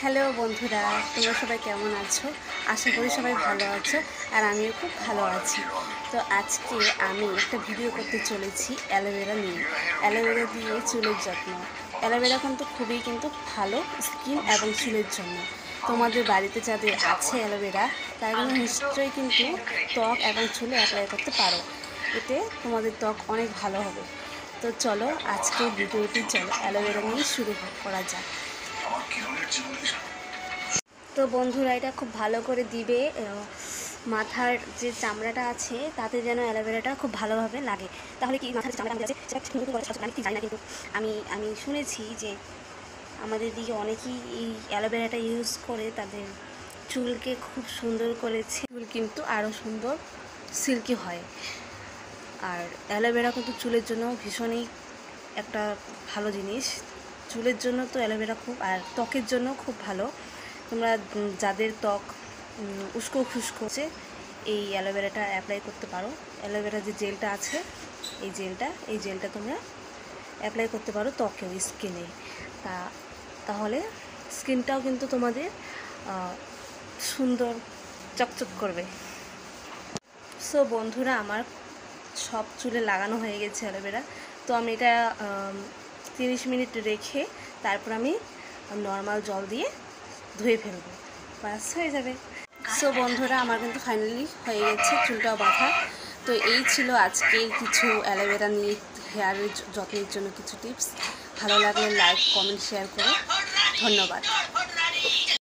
Hello বন্ধুরা, তোমরা সবাই কেমন আছো? আশা করি সবাই ভালো আছো, আর আমিও খুব ভালো আছি। তো আজকে আমি একটা ভিডিও করতে চলেছি অ্যালোভেরা নিয়ে। অ্যালোভেরা দিয়ে চুলের যত্ন। অ্যালোভেরা কিন্তু ভালো স্কিন এবং চুলের জন্য। তোমাদের বাড়িতে যাদের আছে অ্যালোভেরা, তারা কিন্তু নিশ্চয়ই কিন্তু ত্বক এবং চুলে অ্যাপ্লাই করতে পারো। এতে তোমাদের ত্বক অনেক ভালো হবে। তো চলো আজকে ভিডিওটি অ্যালোভেরা নিয়ে শুরু করা যাক। তো বন্ধুরা, এটা খুব ভালো করে দিবে মাথার যে চামড়াটা আছে তাতে যেন অ্যালোভেরাটা খুব ভালোভাবে লাগে। তাহলে কি মাথার চামড়াটা আছে সেটা সুন্দর করে আমি ঠিক জানি না, কিন্তু আমি শুনেছি যে আমাদের দিকে অনেকেই এই অ্যালোভেরাটা ইউজ করে তাদের চুলকে খুব সুন্দর করেছে। চুল কিন্তু আরও সুন্দর সিল্কি হয়। আর অ্যালোভেরা কিন্তু চুলের জন্য ভীষণই একটা ভালো জিনিস। চুলের জন্য তো অ্যালোভেরা খুব, আর ত্বকের জন্য খুব ভালো। তোমরা যাদের ত্বক উস্কো খুস্কো আছে, এই অ্যালোভেরাটা অ্যাপ্লাই করতে পারো। অ্যালোভেরা যে জেলটা আছে, এই জেলটা তোমরা অ্যাপ্লাই করতে পারো ত্বকেও, স্কিনে। তাহলে স্কিনটাও কিন্তু তোমাদের সুন্দর চকচক করবে। সো বন্ধুরা, আমার সব চুলে লাগানো হয়ে গেছে অ্যালোভেরা। তো আমি এটা 30 মিনিট রেখে তারপর আমি নর্মাল জল দিয়ে ধুয়ে ফেলবো, বাস হয়ে যাবে। সো বন্ধুরা, আমার কিন্তু ফাইনালি হয়ে গেছে চুলটাও বাঁধা। তো এই ছিল আজকের কিছু অ্যালোভেরা নিয়ে হেয়ারের যত্নের জন্য কিছু টিপস। ভালো লাগলে লাইক, কমেন্ট, শেয়ার করো। ধন্যবাদ।